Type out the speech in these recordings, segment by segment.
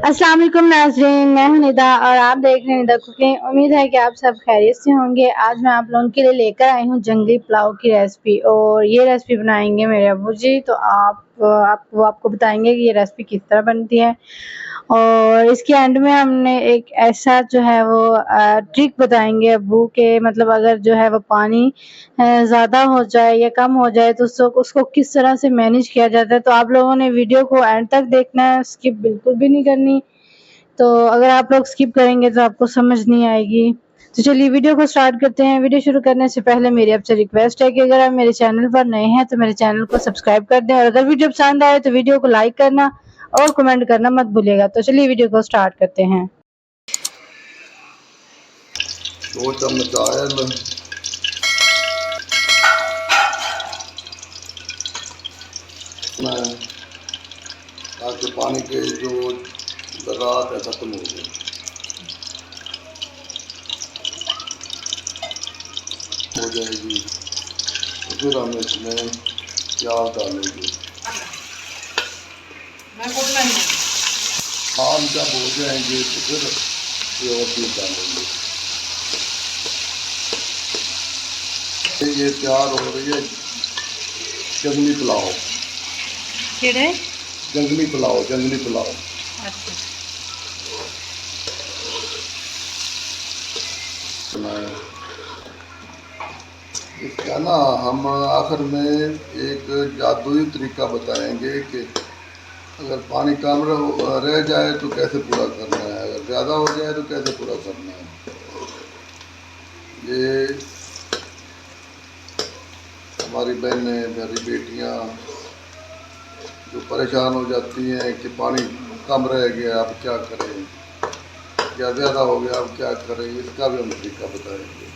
अस्सलाम वालेकुम नाज़रीन, मैं हूं निदा और आप देख रहे हैं निदा कुकिंग। उम्मीद है कि आप सब खैरियत से होंगे। आज मैं आप लोगों के लिए लेकर आई हूं जंगली पुलाव की रेसिपी, और ये रेसिपी बनाएंगे मेरे अब्बू जी। तो आपको बताएंगे कि ये रेसिपी किस तरह बनती है, और इसके एंड में हमने एक ऐसा जो है वो ट्रिक बताएंगे अब्बू के, मतलब अगर जो है वो पानी ज़्यादा हो जाए या कम हो जाए तो उसको किस तरह से मैनेज किया जाता है। तो आप लोगों ने वीडियो को एंड तक देखना है, स्किप बिल्कुल भी नहीं करनी। तो अगर आप लोग स्किप करेंगे तो आपको समझ नहीं आएगी। तो चलिए वीडियो को स्टार्ट करते हैं। वीडियो शुरू करने से पहले मेरी आपसे रिक्वेस्ट है कि अगर आप मेरे चैनल पर नए हैं तो मेरे चैनल को सब्सक्राइब कर दें, और अगर वीडियो पसंद आए तो वीडियो को लाइक करना और कमेंट करना मत भूलिएगा। तो चलिए वीडियो को स्टार्ट करते हैं। 2 चम्मच ऑयल, ताकि पानी के जो ज़रात है ख़त्म हो गए। हो जाएगी तो फिर हम इसमें प्याज डालेंगे। आम जब हो जाएंगे तो फिर ये और चीज़ डालेंगे। ये तैयार हो रही है जंगली पुलाव। जंगली पुलाव, जंगली पुलाव। अच्छा। इसका ना हम आखिर में एक जादुई तरीका बताएंगे कि अगर पानी कम रह जाए तो कैसे पूरा करना है, अगर ज़्यादा हो जाए तो कैसे पूरा करना है। ये हमारी बहनें, मेरी बेटियां जो परेशान हो जाती हैं कि पानी कम रह गया अब क्या करें, या ज़्यादा हो गया अब क्या करें, इसका भी हम तरीका बताएंगे।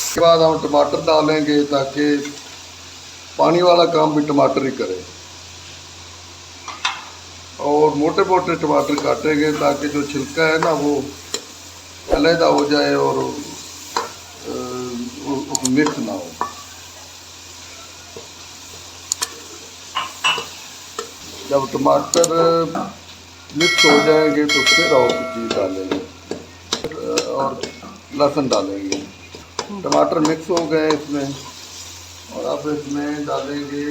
उसके बाद हम टमाटर डालेंगे ताकि पानी वाला काम भी टमाटर ही करे, और मोटे मोटे टमाटर काटेंगे ताकि जो छिलका है ना वो अलहदा हो जाए और मिक्स ना हो। जब टमाटर मिक्स हो जाएंगे तो फिर और चीज़ डालेंगे और लहसुन डालेंगे। टमाटर मिक्स हो गए इसमें, और अब इसमें डालेंगे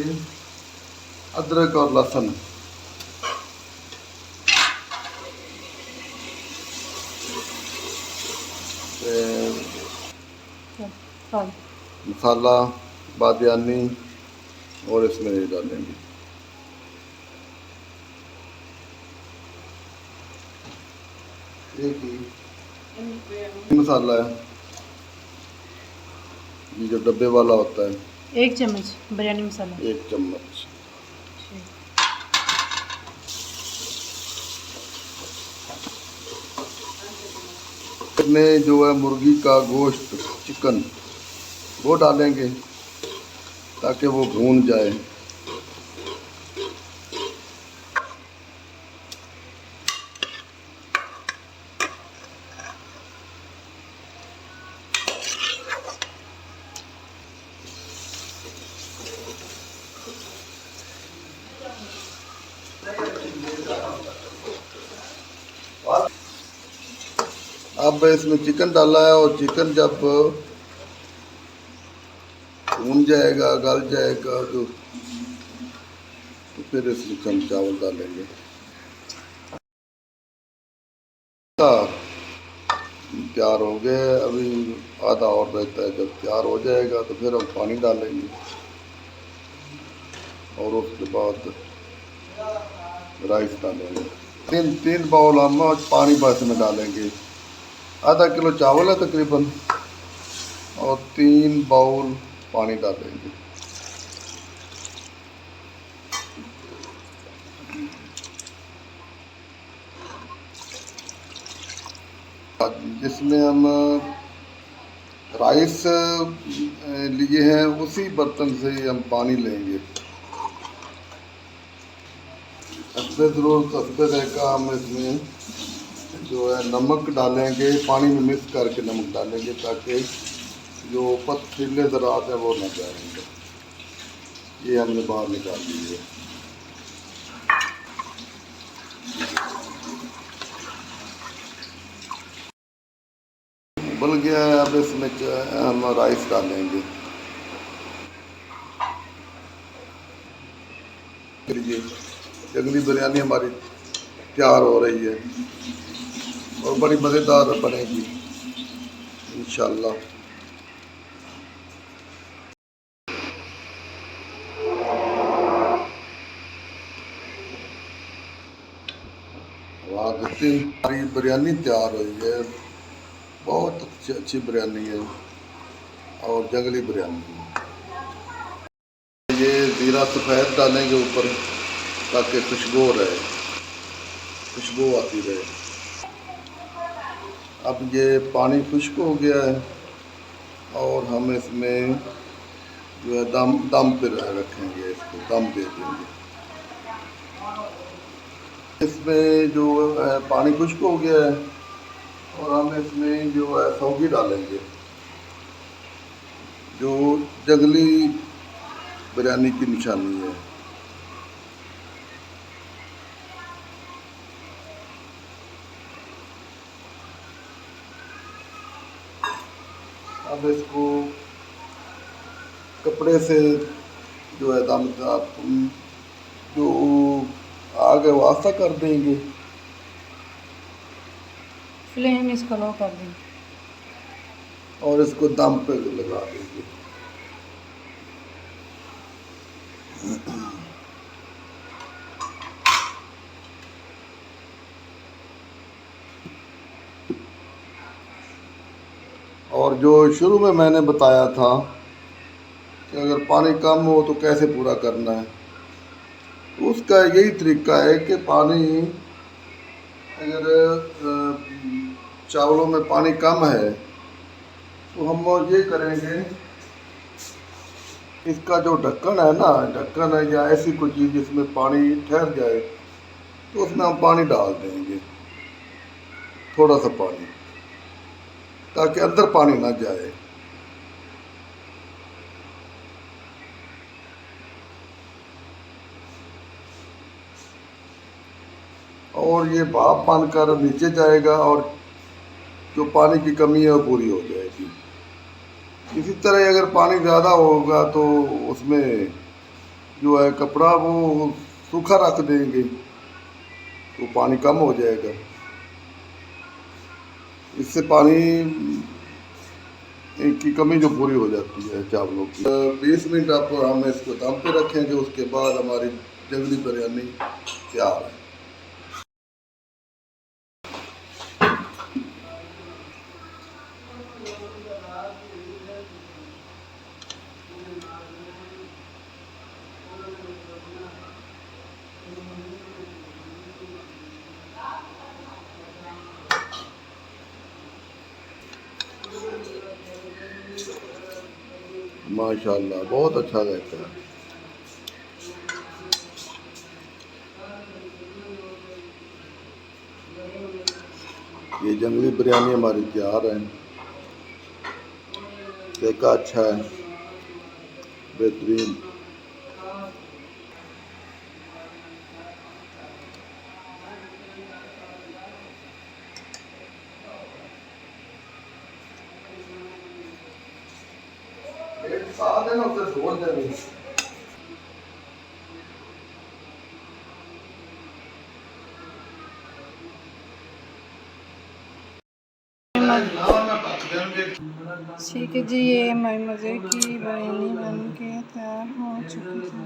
अदरक और लहसुन। मसाला बादियानी और इसमें ये डालेंगे। एक ही मसाला है, ये जो डब्बे वाला होता है, 1 चम्मच बिरयानी मसाला, 1 चम्मच। इसमें जो है मुर्गी का गोश्त, चिकन, वो डालेंगे ताकि वो भून जाए। अब इसमें चिकन डाला है, और चिकन जब भून जाएगा, गल जाएगा तो फिर इसमें हम चावल डालेंगे। तैयार हो गए, अभी आधा और रहता है। जब तैयार हो जाएगा तो फिर हम पानी डालेंगे, और उसके बाद राइस डालेंगे। तीन बाउल हम पानी बस में डालेंगे। आधा किलो चावल है तकरीबन, और 3 बाउल पानी डालेंगे। जिसमें हम राइस लिए हैं उसी बर्तन से ही हम पानी लेंगे। ज़रूर कस्बे का हम इसमें जो है नमक डालेंगे, पानी में मिक्स करके नमक डालेंगे ताकि जो पथरीले ज़रात है वो न जाएंगे। ये हमने बाहर निकाल दी है। उबल गया है, अब इसमें हम राइस डालेंगे। ये जंगली बिरयानी हमारी तैयार हो रही है और बड़ी मज़ेदार बनेगी इंशाल्लाह। वाह, कितनी हमारी बिरयानी तैयार हुई है। बहुत अच्छी बिरयानी है और जंगली बिरयानी है। ये ज़ीरा सफ़ेद डालेंगे ऊपर ताकि खुशबू रहे, खुशबू आती रहे। अब ये पानी खुश्क हो गया है और हम इसमें जो है दम पे रखेंगे, इसको दम दे देंगे। इसमें जो है पानी खुश्क हो गया है और हम इसमें जो है सौगी डालेंगे, जो जंगली बिरयानी की निशानी है। अब इसको कपड़े से जो है दम जो आगे वास्ता कर देंगे, फ्लेम इसको लो कर देंगे और इसको दम पे लगा देंगे। और जो शुरू में मैंने बताया था कि अगर पानी कम हो तो कैसे पूरा करना है, उसका यही तरीका है कि पानी अगर चावलों में पानी कम है तो हम ये करेंगे, इसका जो ढक्कन है ना, ढक्कन है या ऐसी कोई चीज़ जिसमें पानी ठहर जाए तो उसमें हम पानी डाल देंगे, थोड़ा सा पानी, ताकि अंदर पानी ना जाए। और ये भाप बनकर नीचे जाएगा और जो पानी की कमी है वो पूरी हो जाएगी। इसी तरह अगर पानी ज़्यादा होगा तो उसमें जो है कपड़ा वो सूखा रख देंगे तो पानी कम हो जाएगा। इससे पानी की कमी जो पूरी हो जाती है चावलों की। 20 मिनट आप हम इसको दम पे रखेंगे, उसके बाद हमारी जंगली बिरयानी तैयार है। माशाल्लाह, बहुत अच्छा रहता है। ये जंगली बिरयानी हमारी तैयार है। देखा अच्छा है, बेहतरीन। साथ है ना, उसे छोड़ देंगे। ठीक है जी, ये हमारी मज़े की बिरयानी बन के तैयार हो चुकी है।